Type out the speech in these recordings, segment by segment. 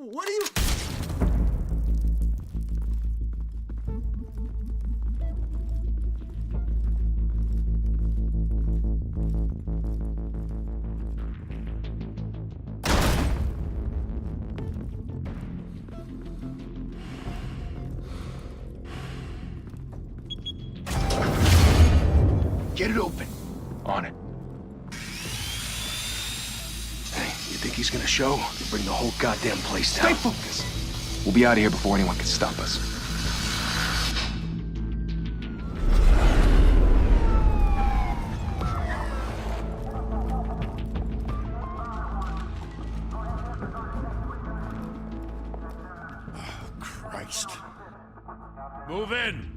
What are you... Get it open. On it. Hey, you think he's gonna show? He'll bring the whole goddamn place down. Stay focused. We'll be out of here before anyone can stop us. Christ. Move in!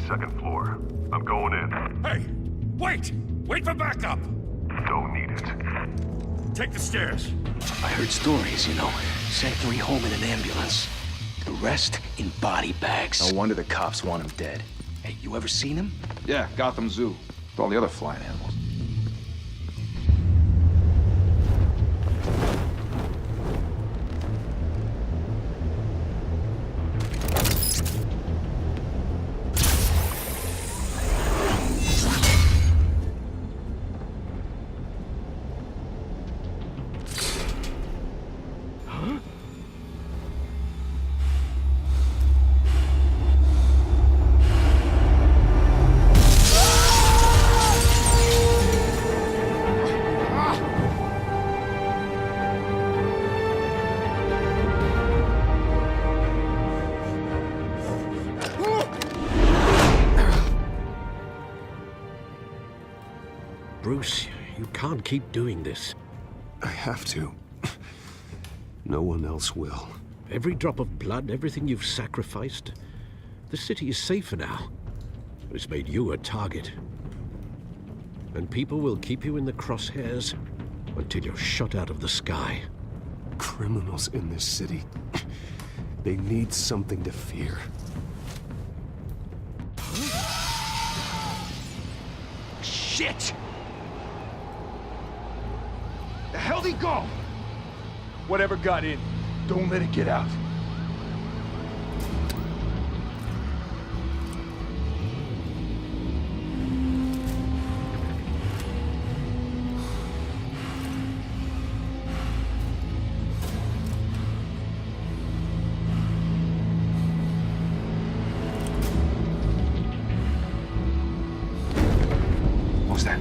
Second floor. I'm going in. Hey! Wait! Wait for backup! Don't need it. Take the stairs. I heard stories, you know. Sent 3 home in an ambulance. The rest in body bags. No wonder the cops want him dead. Hey, you ever seen him? Yeah, Gotham Zoo. With all the other flying animals. Bruce, you can't keep doing this. I have to. No one else will. Every drop of blood, everything you've sacrificed. The city is safer now. It's made you a target. And people will keep you in the crosshairs until you're shot out of the sky. Criminals in this city. They need something to fear. Shit! The hell'd he go? Whatever got in, don't let it get out. What was that?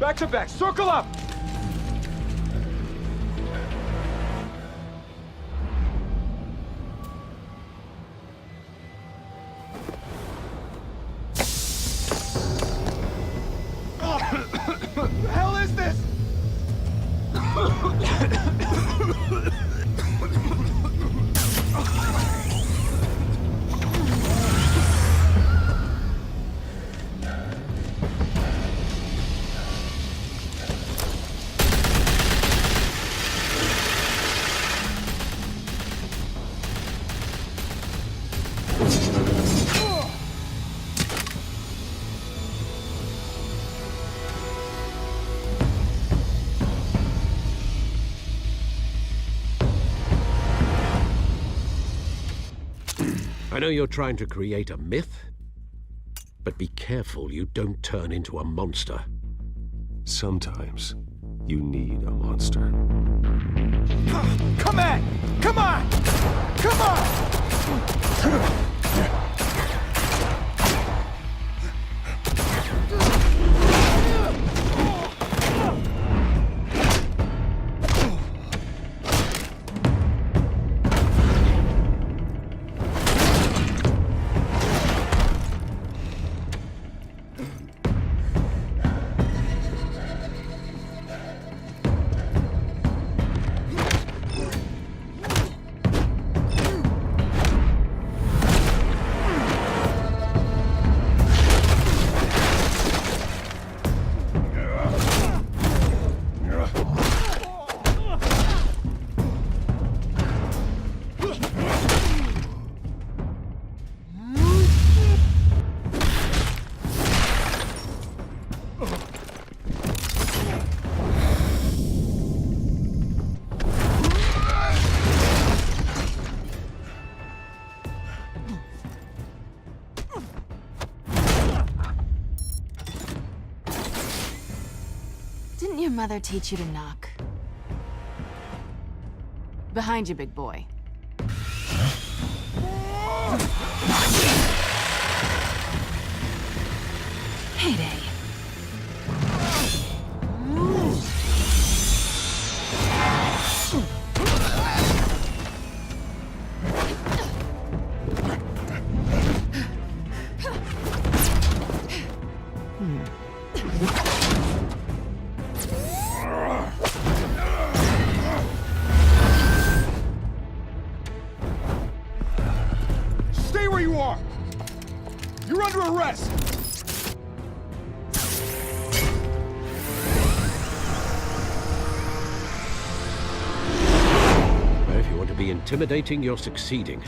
Back to back, circle up! The hell is this? I know you're trying to create a myth, but be careful you don't turn into a monster. Sometimes you need a monster. Come on! Come on! Come on! Didn't your mother teach you to knock? Behind you, big boy. Heyday. Stay where you are! You're under arrest! If you want to be intimidating, you're succeeding.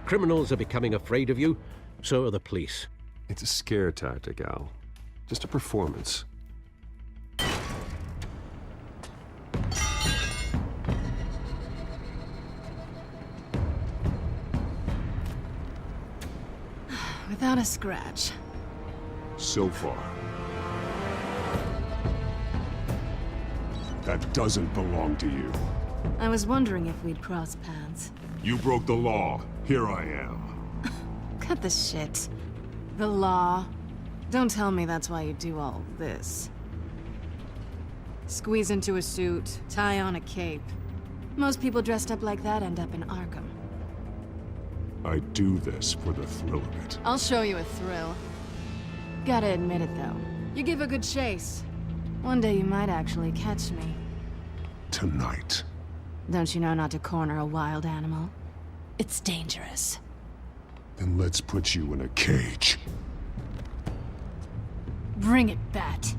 Criminals are becoming afraid of you, so are the police. It's a scare tactic, Al. Just a performance. Without a scratch. So far. That doesn't belong to you. I was wondering if we'd cross paths. You broke the law. Here I am. Cut the shit. The law. Don't tell me that's why you do all this. Squeeze into a suit, tie on a cape. Most people dressed up like that end up in Arkham. I do this for the thrill of it. I'll show you a thrill. Gotta admit it, though. You give a good chase. One day you might actually catch me. Tonight. Don't you know not to corner a wild animal? It's dangerous. Then let's put you in a cage. Bring it, Bat.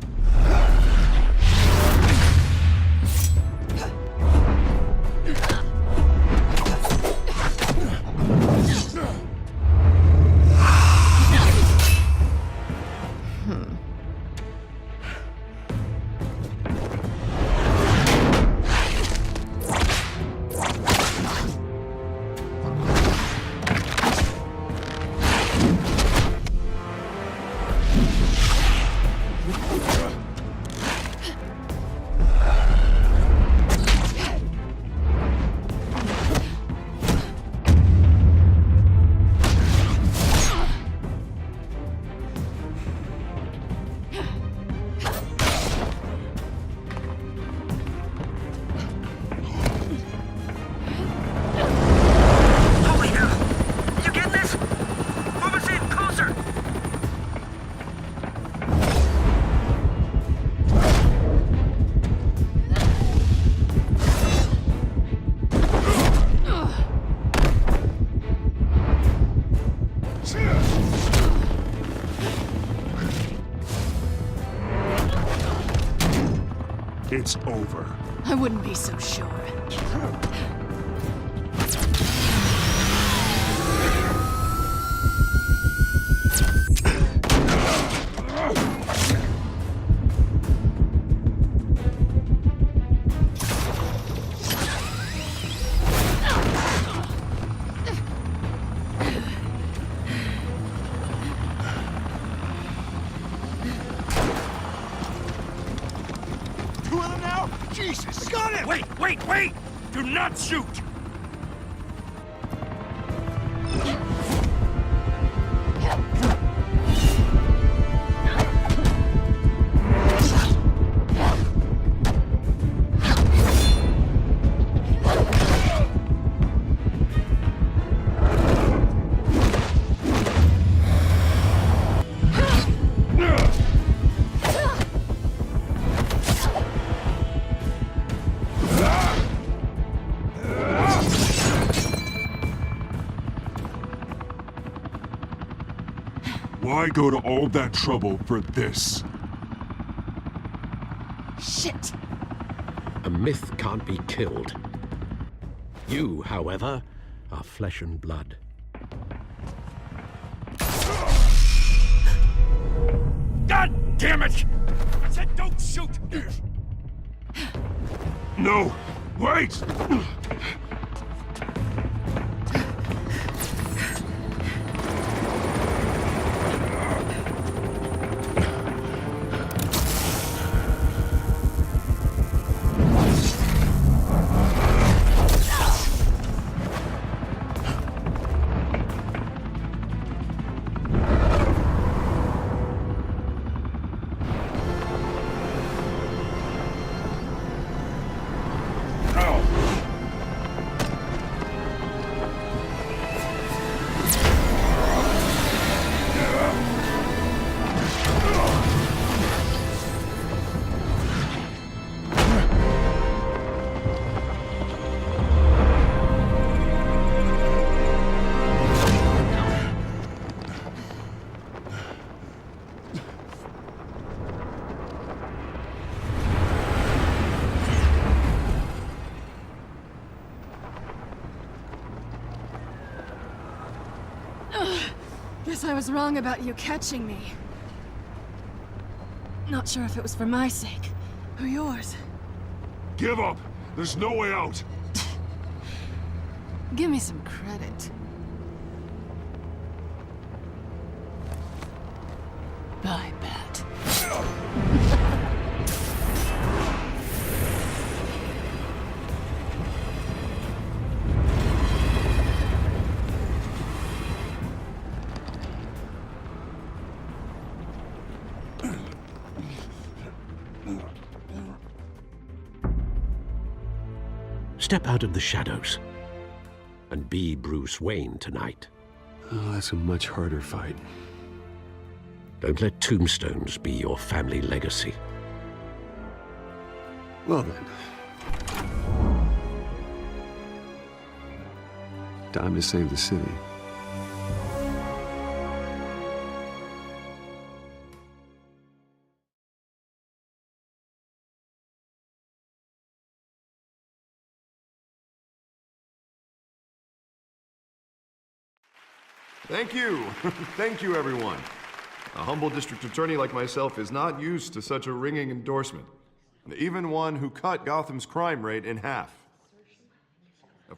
It's over. I wouldn't be so sure. Jesus! Got it! Wait! Do not shoot! Why go to all that trouble for this? Shit! A myth can't be killed. You, however, are flesh and blood. God damn it! I said don't shoot! No! Wait! Guess I was wrong about you catching me. Not sure if it was for my sake or yours. Give up! There's no way out! Give me some credit. Bye, Bat. Step out of the shadows and be Bruce Wayne tonight. Oh, that's a much harder fight. Don't let tombstones be your family legacy. Well then. Time to save the city. Thank you. Thank you, everyone. A humble district attorney like myself is not used to such a ringing endorsement. Even one who cut Gotham's crime rate in half.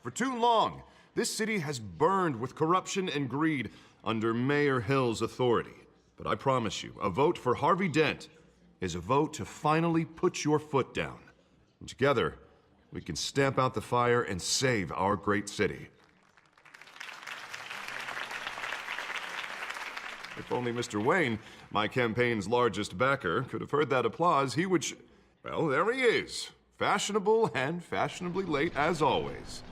For too long, this city has burned with corruption and greed under Mayor Hill's authority. But I promise you, a vote for Harvey Dent is a vote to finally put your foot down. And together, we can stamp out the fire and save our great city. If only Mr. Wayne, my campaign's largest backer, could have heard that applause, he would well, there he is. Fashionable and fashionably late as always.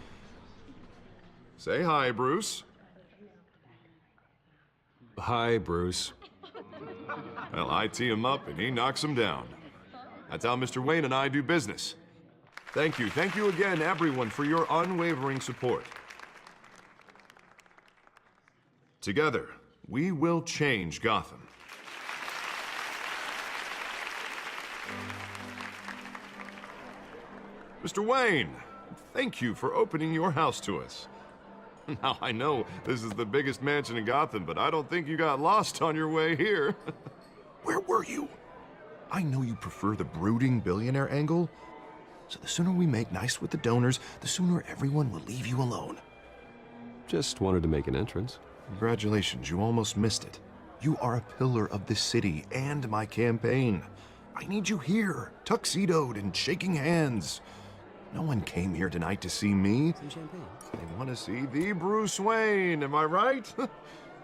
Say hi, Bruce. Hi, Bruce. Well, I tee him up and he knocks him down. That's how Mr. Wayne and I do business. Thank you again, everyone, for your unwavering support. Together, we will change Gotham. Mr. Wayne, thank you for opening your house to us. Now, I know this is the biggest mansion in Gotham, but I don't think you got lost on your way here. Where were you? I know you prefer the brooding billionaire angle, so the sooner we make nice with the donors, the sooner everyone will leave you alone. Just wanted to make an entrance. Congratulations, you almost missed it. You are a pillar of this city and my campaign. I need you here, tuxedoed and shaking hands. No one came here tonight to see me. Some champagne. They want to see the Bruce Wayne, am I right?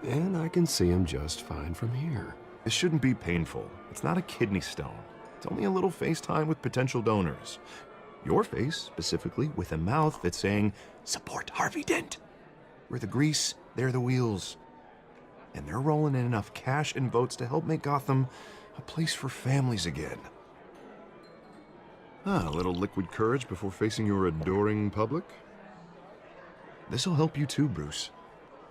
And I can see him just fine from here. This shouldn't be painful. It's not a kidney stone. It's only a little FaceTime with potential donors. Your face, specifically, with a mouth that's saying, support Harvey Dent. We're the grease, they're the wheels. And they're rolling in enough cash and votes to help make Gotham a place for families again. A little liquid courage before facing your adoring public. This'll help you too, Bruce.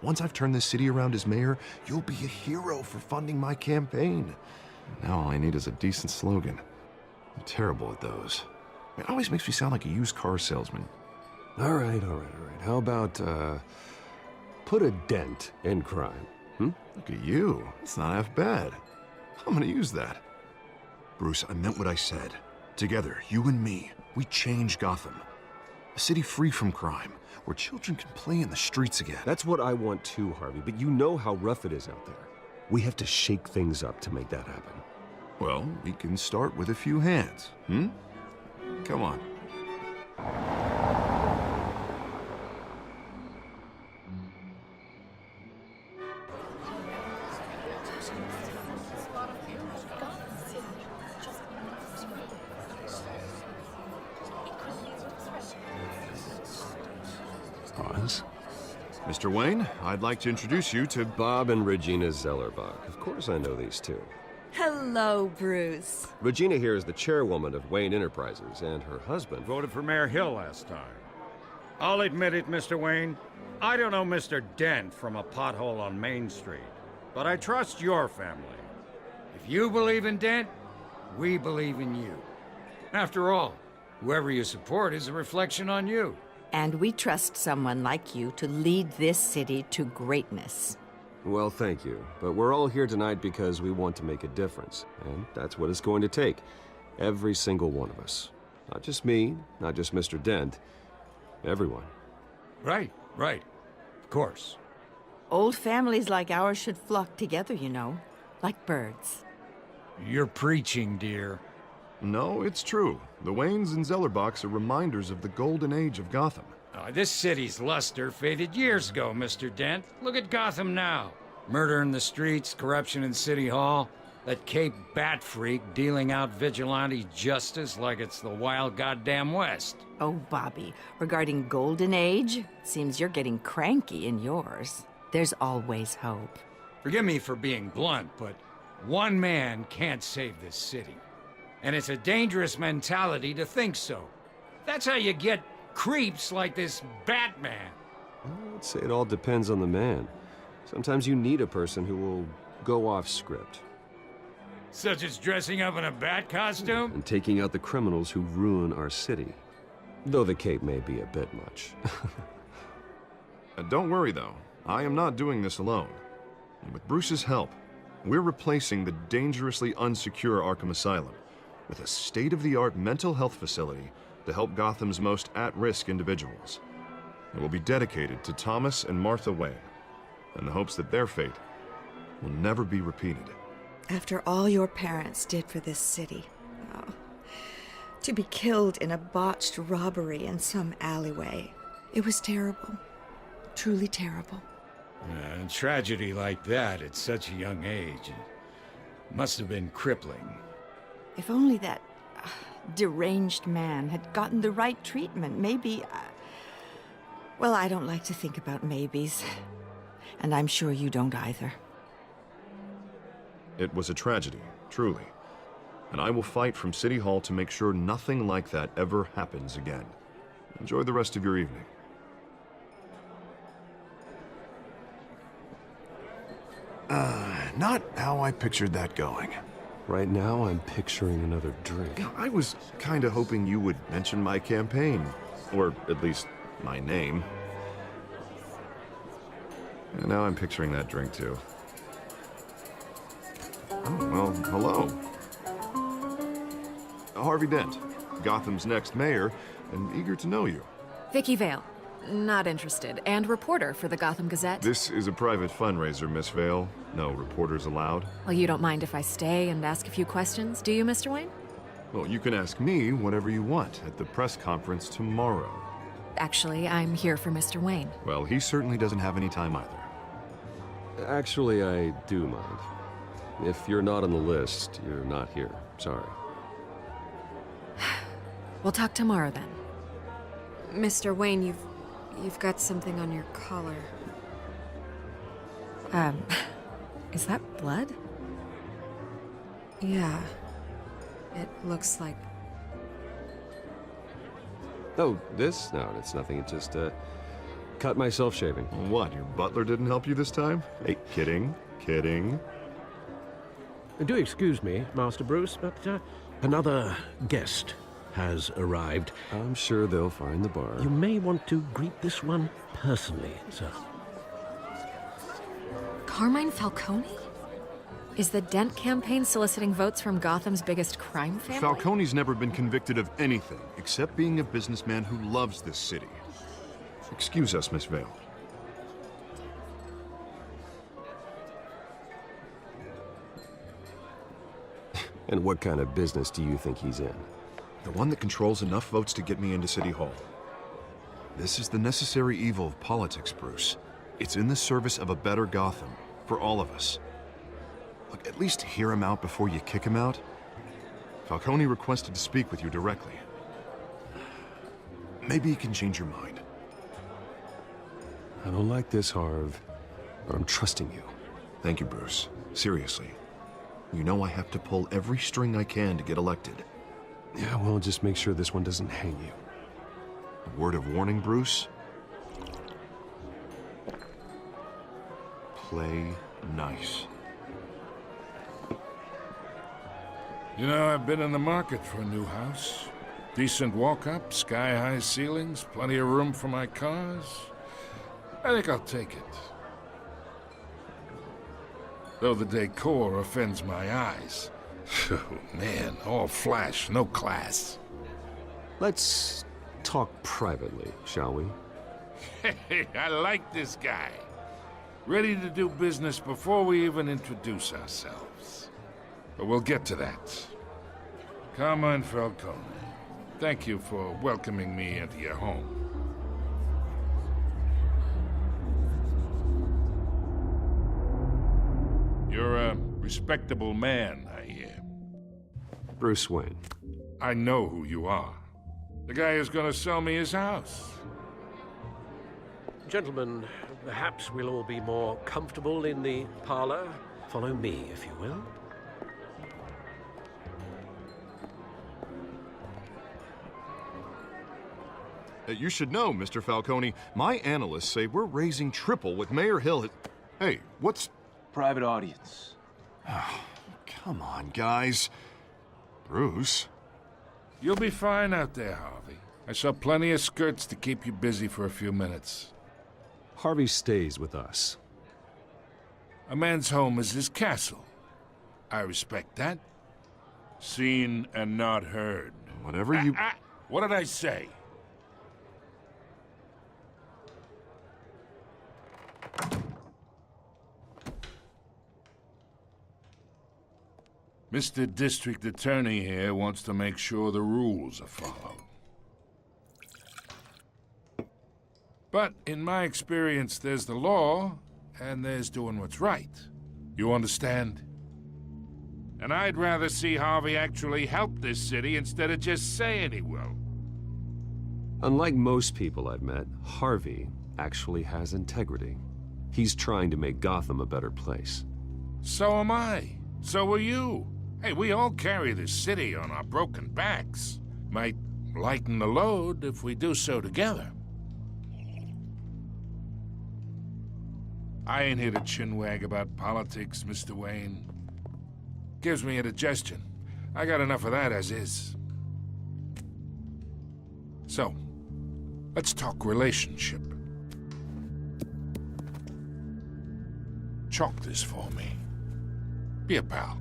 Once I've turned this city around as mayor, you'll be a hero for funding my campaign. Now all I need is a decent slogan. I'm terrible at those. It always makes me sound like a used car salesman. All right. How about, put a dent in crime? Look at you. It's not half bad. I'm gonna use that. Bruce, I meant what I said. Together, you and me, we change Gotham. A city free from crime, where children can play in the streets again. That's what I want too, Harvey, but you know how rough it is out there. We have to shake things up to make that happen. Well, we can start with a few hands, Come on. Oz? Mr. Wayne, I'd like to introduce you to Bob and Regina Zellerbach. Of course I know these two. Hello, Bruce. Regina here is the chairwoman of Wayne Enterprises, and her husband... Voted for Mayor Hill last time. I'll admit it, Mr. Wayne. I don't know Mr. Dent from a pothole on Main Street, but I trust your family. If you believe in Dent, we believe in you. After all, whoever you support is a reflection on you. And we trust someone like you to lead this city to greatness. Well, thank you. But we're all here tonight because we want to make a difference. And that's what it's going to take. Every single one of us. Not just me, not just Mr. Dent. Everyone. Right. Of course. Old families like ours should flock together, you know. Like birds. You're preaching, dear. No, it's true. The Waynes and Zellerbachs are reminders of the golden age of Gotham. This city's luster faded years ago, Mr. Dent. Look at Gotham now. Murder in the streets, corruption in City Hall, that Cape Bat freak dealing out vigilante justice like it's the wild goddamn West. Oh, Bobby, regarding Golden Age, seems you're getting cranky in yours. There's always hope. Forgive me for being blunt, but one man can't save this city. And it's a dangerous mentality to think so. That's how you get creeps like this Batman. I'd say it all depends on the man. Sometimes you need a person who will go off script. Such as dressing up in a bat costume? And taking out the criminals who ruin our city. Though the cape may be a bit much. Don't worry, though. I am not doing this alone. And with Bruce's help, we're replacing the dangerously unsecure Arkham Asylum with a state-of-the-art mental health facility to help Gotham's most at-risk individuals. It will be dedicated to Thomas and Martha Wayne, in the hopes that their fate will never be repeated. After all your parents did for this city, to be killed in a botched robbery in some alleyway, it was terrible. Truly terrible. A tragedy like that at such a young age must have been crippling. If only that deranged man had gotten the right treatment, maybe... Well, I don't like to think about maybes. And I'm sure you don't either. It was a tragedy, truly. And I will fight from City Hall to make sure nothing like that ever happens again. Enjoy the rest of your evening. Not how I pictured that going. Right now, I'm picturing another drink. I was kinda hoping you would mention my campaign. Or at least, my name. And now I'm picturing that drink, too. Oh, well, hello. Harvey Dent, Gotham's next mayor, and eager to know you. Vicky Vale. Not interested. And reporter for the Gotham Gazette. This is a private fundraiser, Miss Vale. No reporters allowed. Well, you don't mind if I stay and ask a few questions, do you, Mr. Wayne? Well, you can ask me whatever you want at the press conference tomorrow. Actually, I'm here for Mr. Wayne. Well, he certainly doesn't have any time either. Actually, I do mind. If you're not on the list, you're not here. Sorry. We'll talk tomorrow then. Mr. Wayne, you've got something on your collar. Is that blood? Yeah. It looks like... Oh, this? No, it's nothing. It's just, cut myself shaving. What, your butler didn't help you this time? Hey, kidding, kidding. Do excuse me, Master Bruce, but another guest has arrived. I'm sure they'll find the bar. You may want to greet this one personally, sir. Carmine Falcone? Is the Dent campaign soliciting votes from Gotham's biggest crime family? Falcone's never been convicted of anything except being a businessman who loves this city. Excuse us, Miss Vale. And what kind of business do you think he's in? The one that controls enough votes to get me into City Hall. This is the necessary evil of politics, Bruce. It's in the service of a better Gotham, for all of us. Look, at least hear him out before you kick him out. Falcone requested to speak with you directly. Maybe he can change your mind. I don't like this, Harv, but I'm trusting you. Thank you, Bruce. Seriously. You know I have to pull every string I can to get elected. Yeah, well, just make sure this one doesn't hang you. A word of warning, Bruce? Play nice. You know, I've been in the market for a new house. Decent walk-up, sky-high ceilings, plenty of room for my cars. I think I'll take it. Though the decor offends my eyes. Oh, man, all flash, no class. Let's talk privately, shall we? Hey, I like this guy. Ready to do business before we even introduce ourselves. But we'll get to that. Carmine Falcone, thank you for welcoming me into your home. You're a respectable man, I hear. Bruce Wayne. I know who you are. The guy who's gonna sell me his house. Gentlemen, perhaps we'll all be more comfortable in the parlor. Follow me, if you will. You should know, Mr. Falcone, my analysts say we're raising triple what Mayor Hill had... Hey, what's... Private audience. Come on, guys. Bruce? You'll be fine out there, Harvey. I saw plenty of skirts to keep you busy for a few minutes. Harvey stays with us. A man's home is his castle. I respect that. Seen and not heard. Whatever you... What did I say? Mr. District Attorney here wants to make sure the rules are followed. But in my experience, there's the law, and there's doing what's right. You understand? And I'd rather see Harvey actually help this city instead of just saying he will. Unlike most people I've met, Harvey actually has integrity. He's trying to make Gotham a better place. So am I. So are you. Hey, we all carry this city on our broken backs. Might lighten the load if we do so together. I ain't here to chinwag about politics, Mr. Wayne. Gives me indigestion. I got enough of that as is. So, let's talk relationship. Chalk this for me. Be a pal.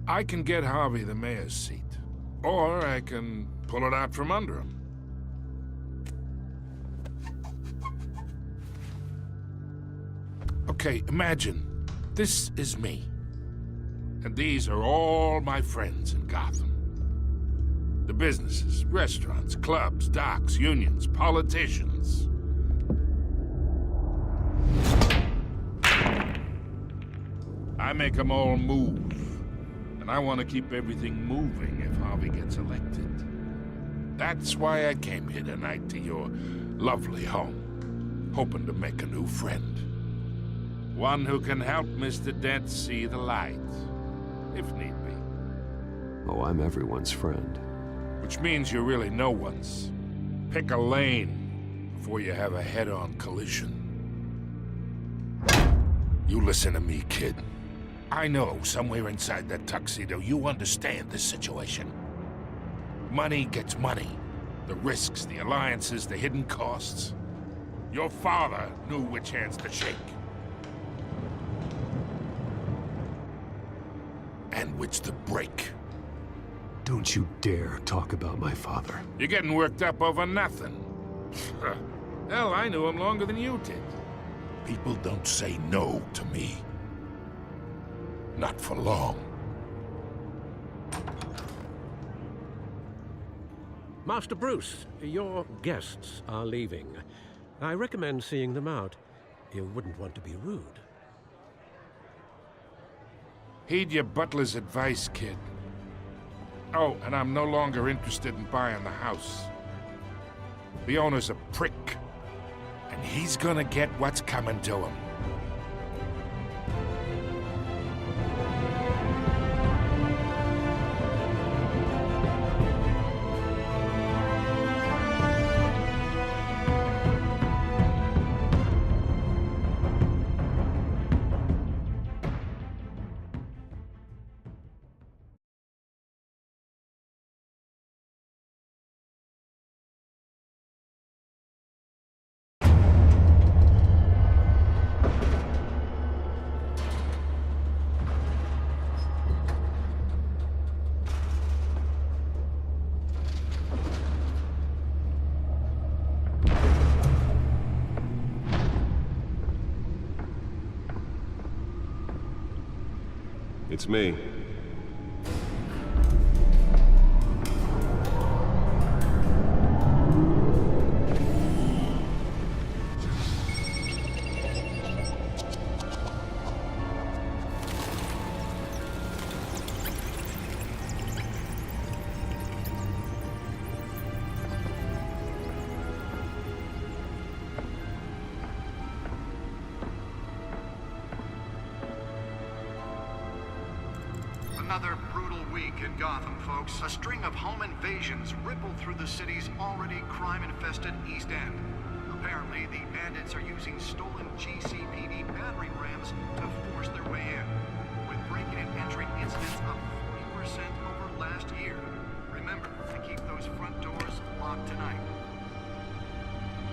I can get Harvey the mayor's seat, or I can pull it out from under him. Okay, imagine this is me, and these are all my friends in Gotham. The businesses, restaurants, clubs, docks, unions, politicians. I make them all move. And I want to keep everything moving if Harvey gets elected. That's why I came here tonight to your lovely home, hoping to make a new friend. One who can help Mr. Dent see the light, if need be. Oh, I'm everyone's friend. Which means you're really no one's. Pick a lane before you have a head-on collision. You listen to me, kid. I know somewhere inside that tuxedo you understand this situation. Money gets money. The risks, the alliances, the hidden costs. Your father knew which hands to shake. And which to break. Don't you dare talk about my father. You're getting worked up over nothing. Hell, I knew him longer than you did. People don't say no to me. Not for long. Master Bruce, your guests are leaving. I recommend seeing them out. You wouldn't want to be rude. Heed your butler's advice, kid. Oh, and I'm no longer interested in buying the house. The owner's a prick, and he's gonna get what's coming to him. It's me. Another brutal week in Gotham, folks. A string of home invasions rippled through the city's already crime-infested East End. Apparently, the bandits are using stolen GCPD battering rams to force their way in, with breaking and entering incidents up 40% over last year. Remember to keep those front doors locked tonight.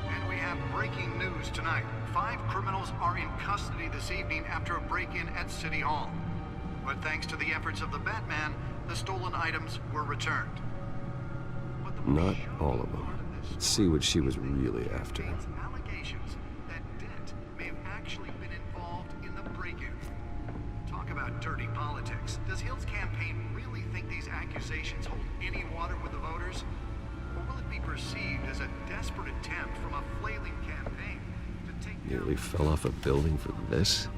And we have breaking news tonight. 5 criminals are in custody this evening after a break-in at City Hall. But thanks to the efforts of the Batman, the stolen items were returned. Not all of them. Let's see what she was really after. Allegations that Dent may have actually been involved in the break-in. Talk about dirty politics. Does Hill's campaign really think these accusations hold any water with the voters? Or will it be perceived as a desperate attempt from a flailing campaign to take down... Nearly fell off a building for this?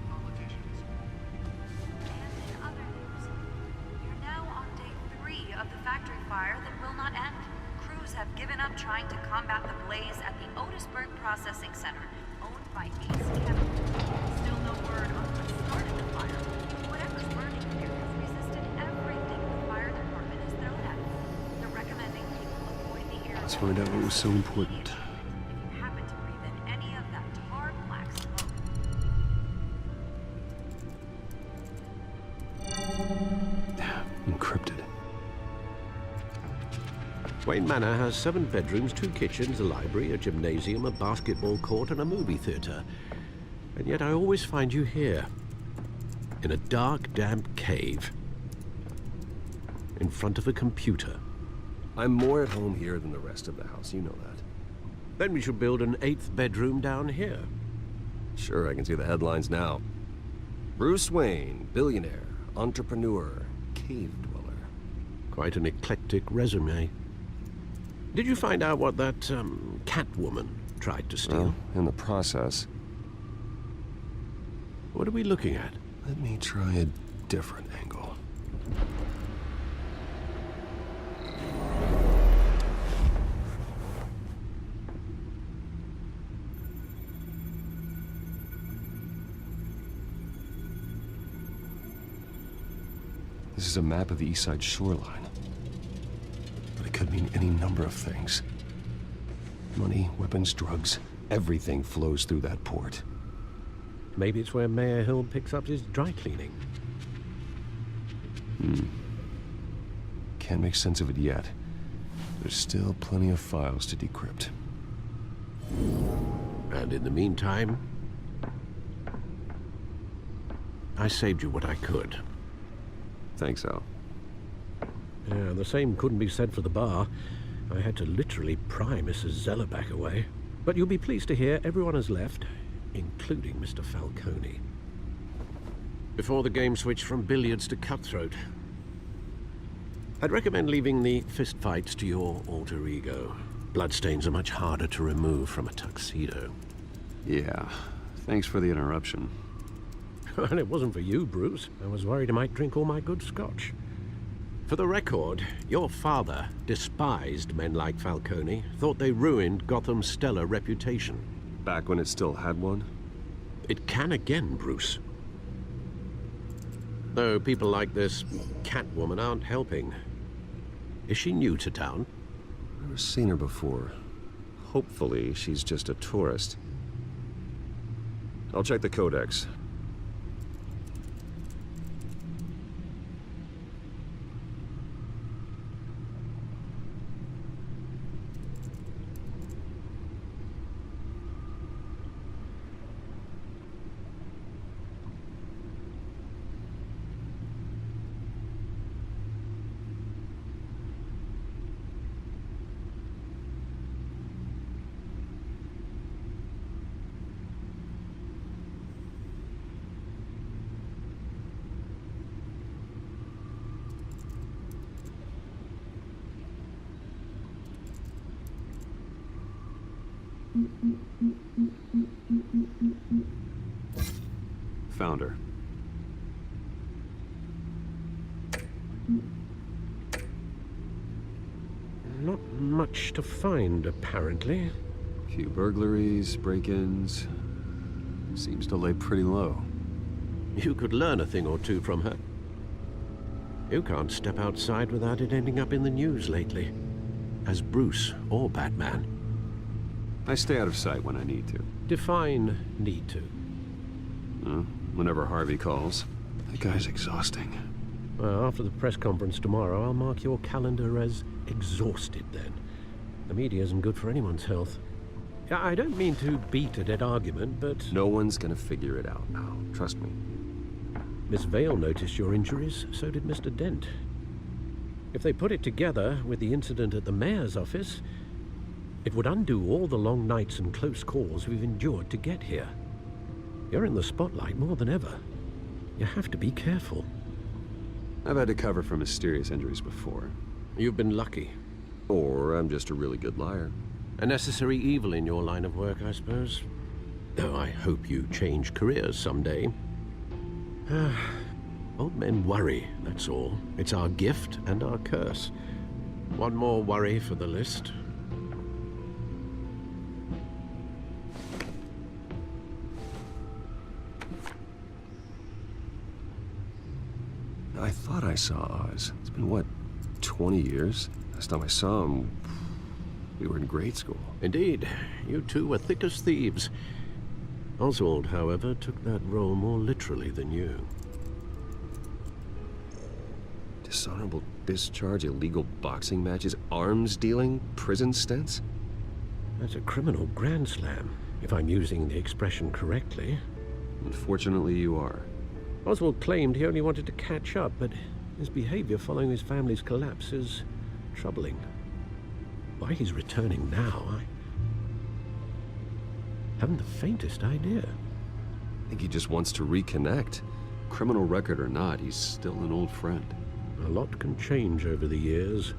Have given up trying to combat the blaze at the Otisburg Processing Center, owned by Ace Chemical. Still no word on what started the fire. Whatever's burning here has resisted everything the fire department has thrown at it. They're recommending people avoid the area. Let's find out what was so important. If you happen to breathe in any of that tar black smoke. Encrypted. Wayne Manor has 7 bedrooms, 2 kitchens, a library, a gymnasium, a basketball court, and a movie theater. And yet I always find you here, in a dark, damp cave, in front of a computer. I'm more at home here than the rest of the house, you know that. Then we should build an 8th bedroom down here. Sure, I can see the headlines now. Bruce Wayne, billionaire, entrepreneur, cave dweller. Quite an eclectic resume. Did you find out what that, Catwoman tried to steal? Well, in the process. What are we looking at? Let me try a different angle. This is a map of the East Side shoreline. But it could mean any number of things. Money, weapons, drugs. Everything flows through that port. Maybe it's where Mayor Hill picks up his dry cleaning. Can't make sense of it yet. There's still plenty of files to decrypt. And in the meantime, I saved you what I could. Thanks, Al. Yeah, the same couldn't be said for the bar. I had to literally pry Mrs. Zellerback away. But you'll be pleased to hear everyone has left, including Mr. Falcone. Before the game switched from billiards to cutthroat. I'd recommend leaving the fistfights to your alter ego. Bloodstains are much harder to remove from a tuxedo. Yeah, thanks for the interruption. And it wasn't for you, Bruce. I was worried I might drink all my good scotch. For the record, your father despised men like Falcone, thought they ruined Gotham's stellar reputation. Back when it still had one? It can again, Bruce. Though people like this Catwoman aren't helping. Is she new to town? Never seen her before. Hopefully, she's just a tourist. I'll check the codex. Found her. Not much to find, apparently. Few burglaries, break-ins. Seems to lay pretty low. You could learn a thing or two from her. You can't step outside without it ending up in the news lately. As Bruce or Batman. I stay out of sight when I need to. Define need to. Whenever Harvey calls. That guy's exhausting. Well, after the press conference tomorrow, I'll mark your calendar as exhausted then. The media isn't good for anyone's health. I don't mean to beat a dead argument, but... No one's gonna figure it out now. Trust me. Miss Vale noticed your injuries, so did Mr. Dent. If they put it together with the incident at the mayor's office, it would undo all the long nights and close calls we've endured to get here. You're in the spotlight more than ever. You have to be careful. I've had to cover for mysterious injuries before. You've been lucky. Or I'm just a really good liar. A necessary evil in your line of work, I suppose. Though I hope you change careers someday. Old men worry, that's all. It's our gift and our curse. One more worry for the list. I thought I saw Oz. It's been, what, 20 years? Last time I saw him, we were in grade school. Indeed. You two were thick as thieves. Oswald, however, took that role more literally than you. Dishonorable discharge, illegal boxing matches, arms dealing, prison stints? That's a criminal grand slam, if I'm using the expression correctly. Unfortunately, you are. Oswald claimed he only wanted to catch up, but his behavior following his family's collapse is troubling. Why he's returning now, I haven't the faintest idea. I think he just wants to reconnect. Criminal record or not, he's still an old friend. A lot can change over the years.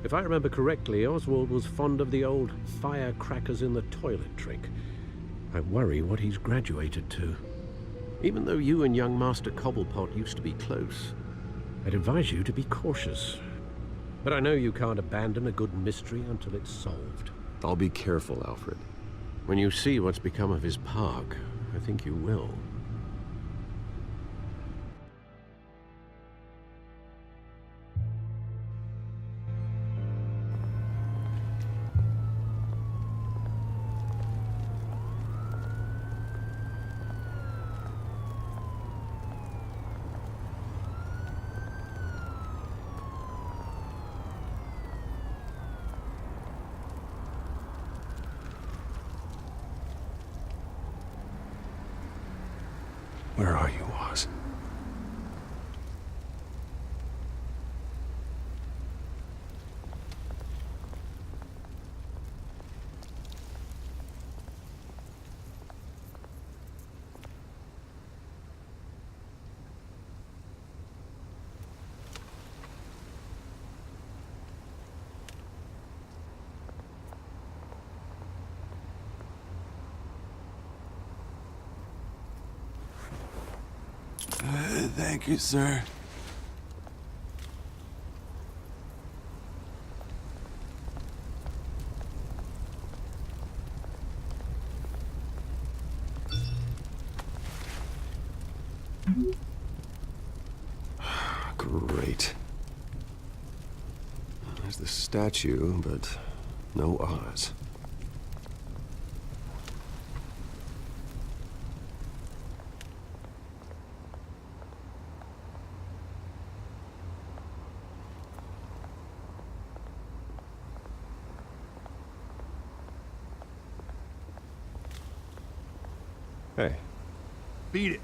If I remember correctly, Oswald was fond of the old firecrackers in the toilet trick. I worry what he's graduated to. Even though you and young Master Cobblepot used to be close, I'd advise you to be cautious. But I know you can't abandon a good mystery until it's solved. I'll be careful, Alfred. When you see what's become of his park, I think you will. Thank you, sir. Great. There's the statue, but no Oz. Hey. Beat it.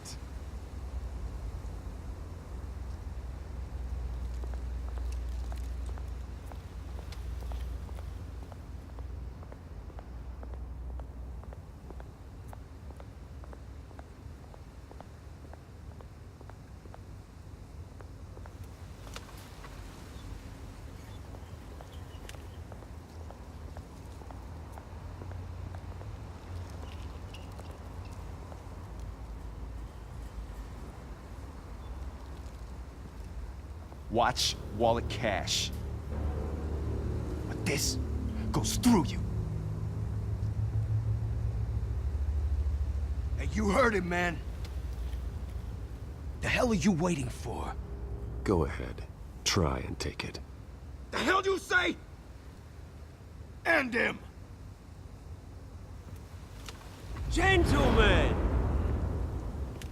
Watch wallet cash. But this goes through you. Hey, you heard it, man. The hell are you waiting for? Go ahead. Try and take it. The hell do you say? End him! Gentlemen!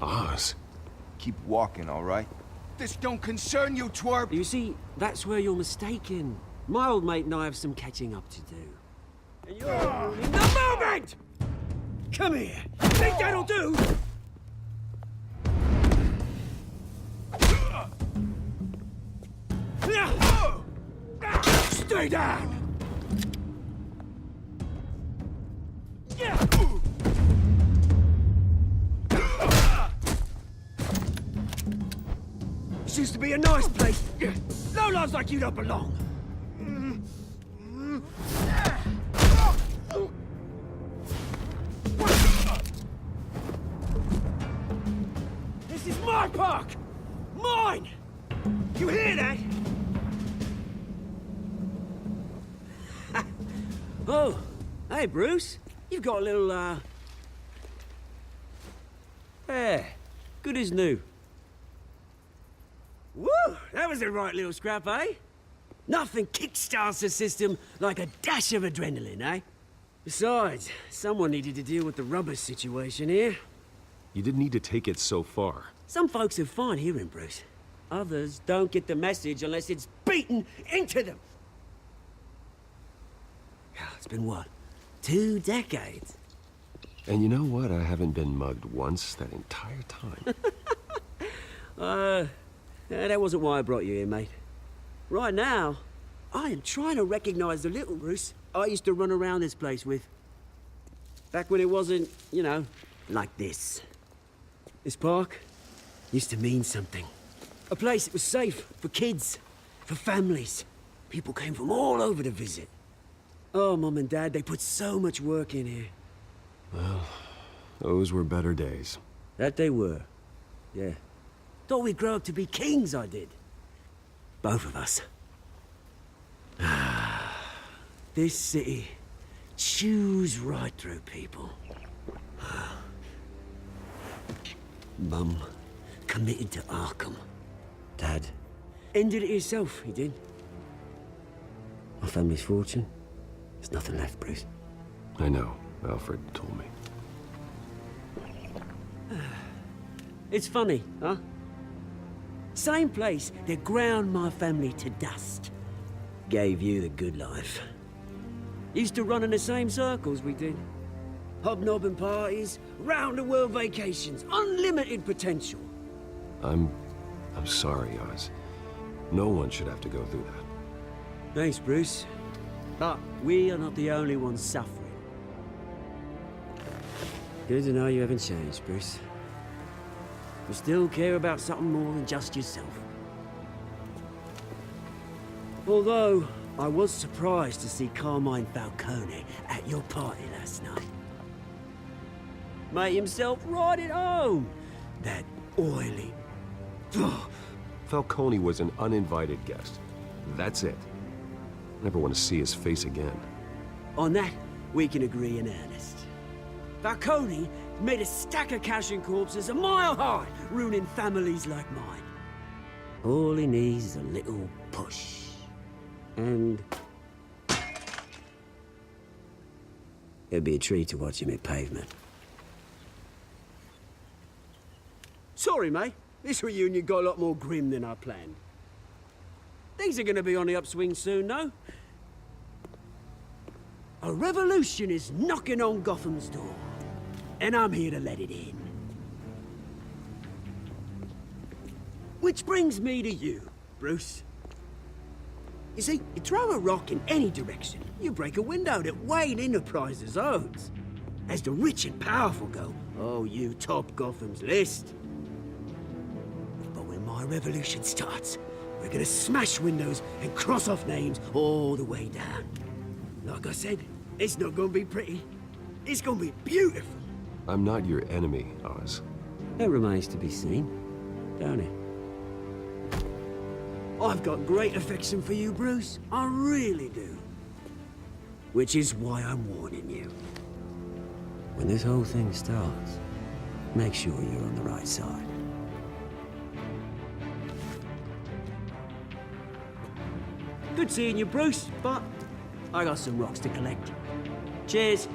Oz. Keep walking, all right? This don't concern you, twerp! You see, that's where you're mistaken. My old mate and I have some catching up to do. And you're ruining the moment! Come here! Think that'll do? Stay down! This used to be a nice place. No lives like you don't belong. This is my park! Mine! You hear that? Oh, hey, Bruce. You've got a little, yeah, good as new. Woo! That was a right little scrap, eh? Nothing kickstarts the system like a dash of adrenaline, eh? Besides, someone needed to deal with the rubber situation here. You didn't need to take it so far. Some folks are fine hearing, Bruce. Others don't get the message unless it's beaten into them. It's been, what, 2 decades? And you know what? I haven't been mugged once that entire time. That wasn't why I brought you here, mate. Right now, I am trying to recognize the little Bruce I used to run around this place with. Back when it wasn't, you know, like this. This park used to mean something. A place that was safe for kids, for families. People came from all over to visit. Oh, Mum and Dad, they put so much work in here. Well, those were better days. That they were, yeah. Thought we'd grow up to be kings, I did. Both of us. This city chews right through people. Mum committed to Arkham. Dad ended it himself, he did. My family's fortune. There's nothing left, Bruce. I know. Alfred told me. It's funny, huh? Same place that ground my family to dust. Gave you the good life. Used to run in the same circles we did. Hobnobbing parties, round-the-world vacations, unlimited potential. I'm sorry, Oz. No one should have to go through that. Thanks, Bruce. But we are not the only ones suffering. Good to know you haven't changed, Bruce. You still care about something more than just yourself. Although, I was surprised to see Carmine Falcone at your party last night. Made himself right at home. That oily, Falcone was an uninvited guest. That's it. Never want to see his face again. On that, we can agree in earnest. Falcone made a stack of cash and corpses a mile high, ruining families like mine. All he needs is a little push. And... it'd be a treat to watch him hit pavement. Sorry, mate. This reunion got a lot more grim than I planned. Things are gonna be on the upswing soon, though. A revolution is knocking on Gotham's door, and I'm here to let it in. Which brings me to you, Bruce. You see, you throw a rock in any direction, you break a window that Wayne Enterprises owns. As the rich and powerful go, oh, you top Gotham's list. But when my revolution starts, we're gonna smash windows and cross off names all the way down. Like I said, it's not gonna be pretty. It's gonna be beautiful. I'm not your enemy, Oz. That remains to be seen, don't it? I've got great affection for you, Bruce. I really do. Which is why I'm warning you. When this whole thing starts, make sure you're on the right side. Good seeing you, Bruce, but I got some rocks to collect. Cheers.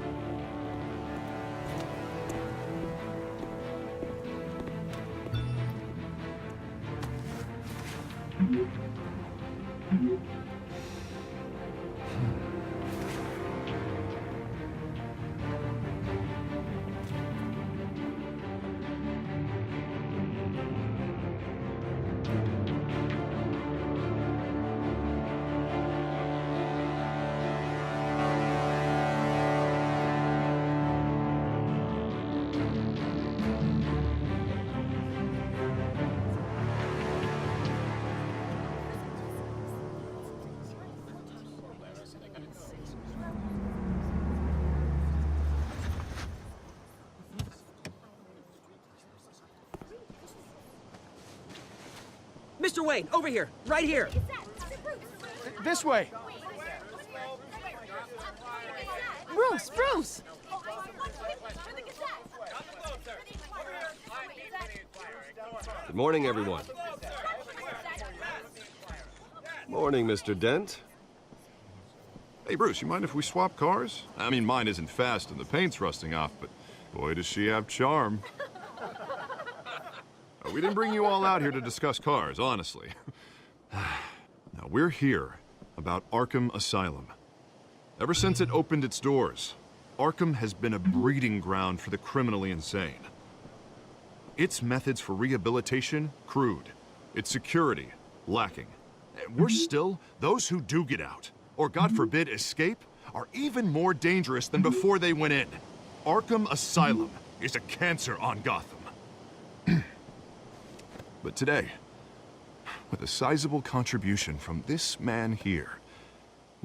Mr. Wayne, over here, right here. This way. Bruce, Bruce! Good morning, everyone. Morning, Mr. Dent. Hey, Bruce, you mind if we swap cars? I mean, mine isn't fast and the paint's rusting off, but boy, does she have charm. We didn't bring you all out here to discuss cars, honestly. Now, we're here about Arkham Asylum. Ever since it opened its doors, Arkham has been a breeding ground for the criminally insane. Its methods for rehabilitation, crude. Its security, lacking. And worse still, those who do get out, or God forbid, escape, are even more dangerous than before they went in. Arkham Asylum is a cancer on Gotham. But today, with a sizable contribution from this man here,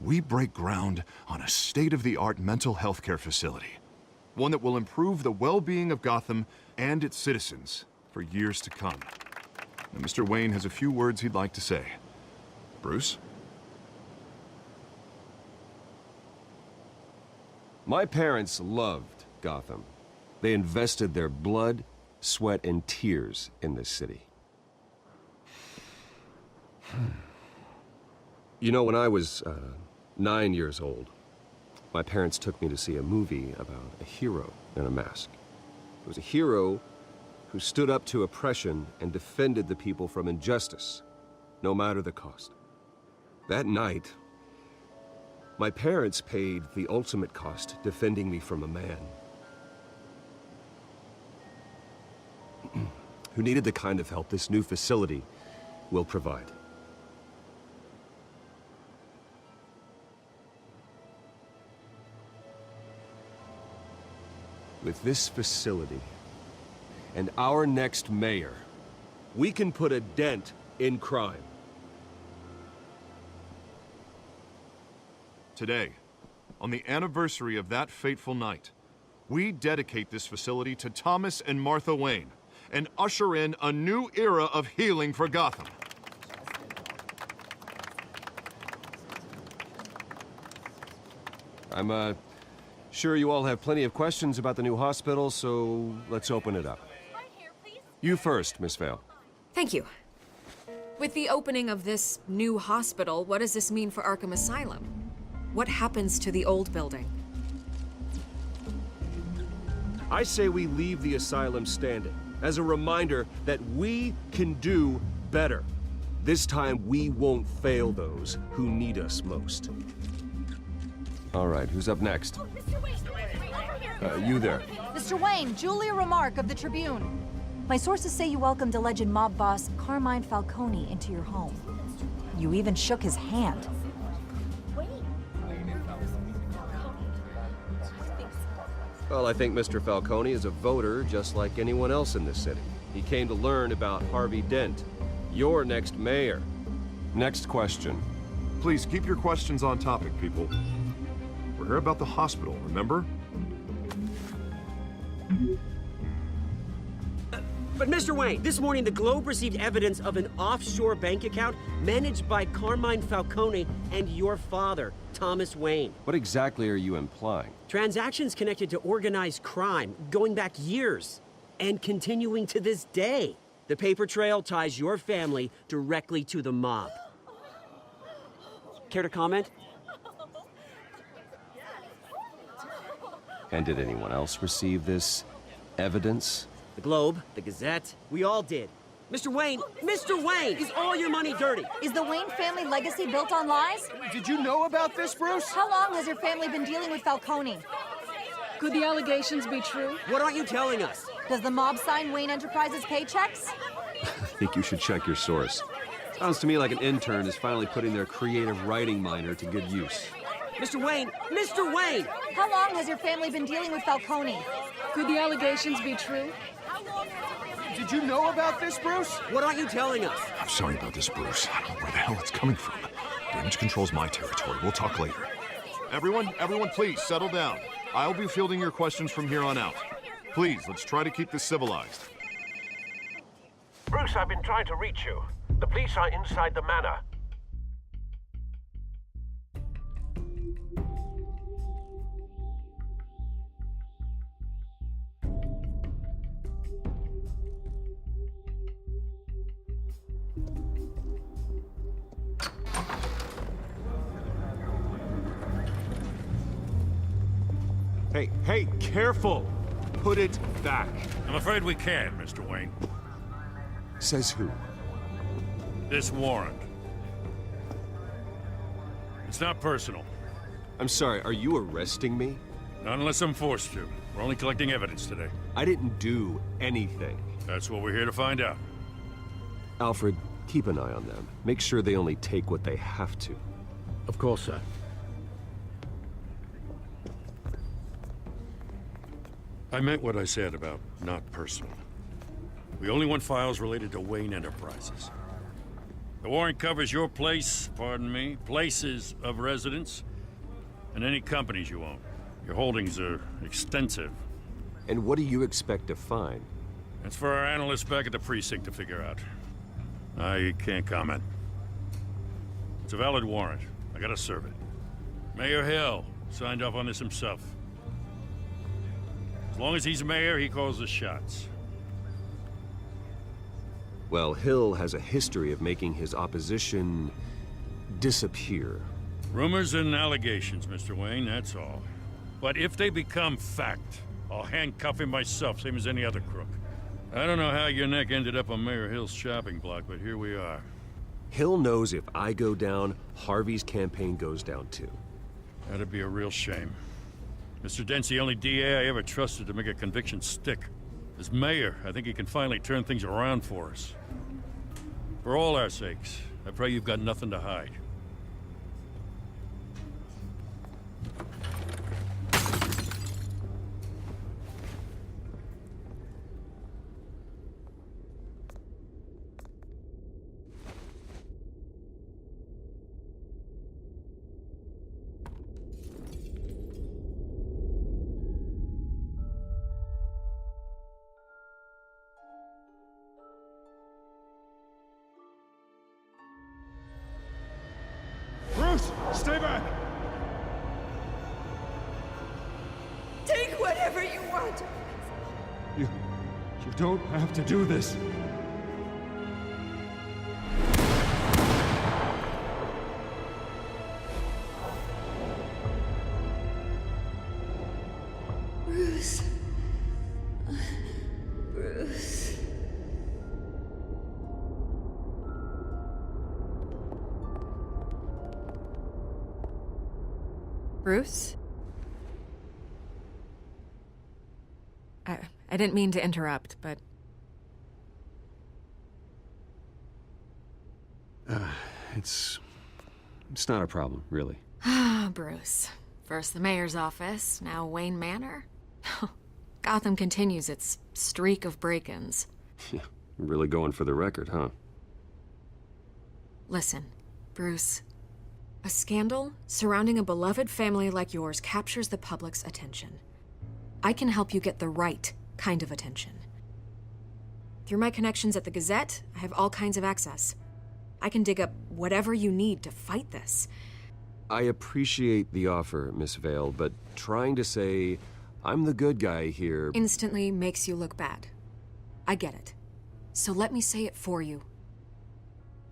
we break ground on a state-of-the-art mental health care facility. One that will improve the well-being of Gotham and its citizens for years to come. Now, Mr. Wayne has a few words he'd like to say. Bruce? My parents loved Gotham. They invested their blood, sweat, and tears in this city. You know, when I was 9 years old, my parents took me to see a movie about a hero in a mask. It was a hero who stood up to oppression and defended the people from injustice, no matter the cost. That night, my parents paid the ultimate cost defending me from a man who needed the kind of help this new facility will provide. With this facility and our next mayor, we can put a dent in crime. Today, on the anniversary of that fateful night, we dedicate this facility to Thomas and Martha Wayne and usher in a new era of healing for Gotham. I'm sure you all have plenty of questions about the new hospital, so let's open it up. You first, Miss Vale. Thank you. With the opening of this new hospital, what does this mean for Arkham Asylum? What happens to the old building? I say we leave the asylum standing, as a reminder that we can do better. This time, we won't fail those who need us most. All right, who's up next? You there. Mr. Wayne, Julia Remark of the Tribune. My sources say you welcomed alleged mob boss Carmine Falcone into your home. You even shook his hand. Well, I think Mr. Falcone is a voter just like anyone else in this city. He came to learn about Harvey Dent, your next mayor. Next question. Please keep your questions on topic, people. We're here about the hospital, remember? But Mr. Wayne, this morning the Globe received evidence of an offshore bank account managed by Carmine Falcone and your father, Thomas Wayne. What exactly are you implying? Transactions connected to organized crime, going back years, and continuing to this day. The paper trail ties your family directly to the mob. Care to comment? And did anyone else receive this evidence? The Globe, the Gazette, we all did. Mr. Wayne, is all your money dirty? Is the Wayne family legacy built on lies? Did you know about this, Bruce? How long has your family been dealing with Falcone? Could the allegations be true? What aren't you telling us? Does the mob sign Wayne Enterprises paychecks? I think you should check your source. Sounds to me like an intern is finally putting their creative writing minor to good use. Mr. Wayne! How long has your family been dealing with Falcone? Could the allegations be true? Did you know about this, Bruce? What aren't you telling us? I'm sorry about this, Bruce. I don't know where the hell it's coming from. Damage control's my territory. We'll talk later. Everyone, please, settle down. I'll be fielding your questions from here on out. Please, let's try to keep this civilized. Bruce, I've been trying to reach you. The police are inside the manor. Hey, careful! Put it back. I'm afraid we can't, Mr. Wayne. Says who? This warrant. It's not personal. I'm sorry, are you arresting me? Not unless I'm forced to. We're only collecting evidence today. I didn't do anything. That's what we're here to find out. Alfred, keep an eye on them. Make sure they only take what they have to. Of course, sir. I meant what I said about not personal. We only want files related to Wayne Enterprises. The warrant covers your place, pardon me, places of residence, and any companies you own. Your holdings are extensive. And what do you expect to find? That's for our analysts back at the precinct to figure out. I can't comment. It's a valid warrant. I gotta serve it. Mayor Hill signed off on this himself. As long as he's mayor, he calls the shots. Well, Hill has a history of making his opposition disappear. Rumors and allegations, Mr. Wayne, that's all. But if they become fact, I'll handcuff him myself, same as any other crook. I don't know how your neck ended up on Mayor Hill's shopping block, but here we are. Hill knows if I go down, Harvey's campaign goes down too. That'd be a real shame. Mr. Dent's the only DA I ever trusted to make a conviction stick. As mayor, I think he can finally turn things around for us. For all our sakes, I pray you've got nothing to hide. want. You don't have to do this. Bruce. Bruce. Bruce? I didn't mean to interrupt, but... It's not a problem, really. Ah, Bruce. First the mayor's office, now Wayne Manor. Gotham continues its streak of break-ins. Really going for the record, huh? Listen, Bruce. A scandal surrounding a beloved family like yours captures the public's attention. I can help you get the right kind of attention. Through my connections at the Gazette, I have all kinds of access. I can dig up whatever you need to fight this. I appreciate the offer, Miss Vale, but trying to say I'm the good guy here instantly makes you look bad. I get it. So let me say it for you.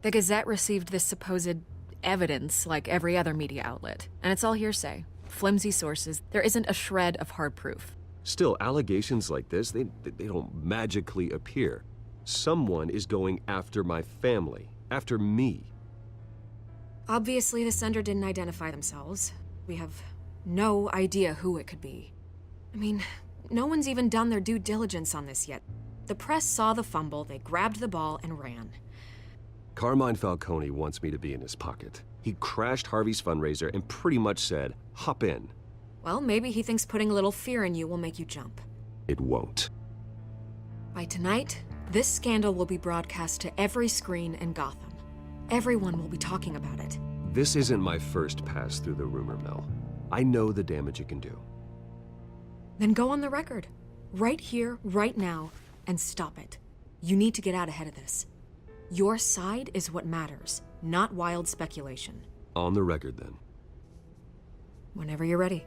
The Gazette received this supposed evidence like every other media outlet, and it's all hearsay. Flimsy sources. There isn't a shred of hard proof. Still, allegations like this, they don't magically appear. Someone is going after my family, after me. Obviously, the sender didn't identify themselves. We have no idea who it could be. I mean, no one's even done their due diligence on this yet. The press saw the fumble, they grabbed the ball and ran. Carmine Falcone wants me to be in his pocket. He crashed Harvey's fundraiser and pretty much said, hop in. Well, maybe he thinks putting a little fear in you will make you jump. It won't. By tonight, this scandal will be broadcast to every screen in Gotham. Everyone will be talking about it. This isn't my first pass through the rumor mill. I know the damage it can do. Then go on the record. Right here, right now, and stop it. You need to get out ahead of this. Your side is what matters, not wild speculation. On the record, then. Whenever you're ready.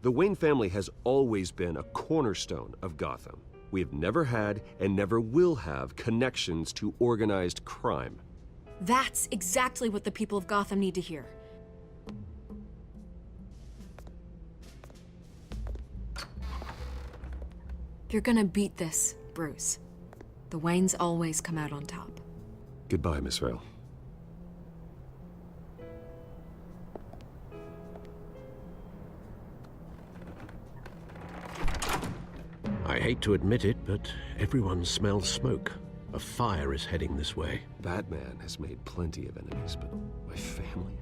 The Wayne family has always been a cornerstone of Gotham. We have never had and never will have connections to organized crime. That's exactly what the people of Gotham need to hear. You're gonna beat this, Bruce. The Waynes always come out on top. Goodbye, Miss Vale. I hate to admit it, but everyone smells smoke. A fire is heading this way. Batman has made plenty of enemies, but my family?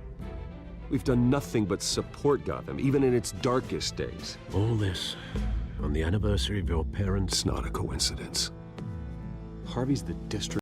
We've done nothing but support Gotham, even in its darkest days. All this on the anniversary of your parents'... It's not a coincidence. Harvey's the district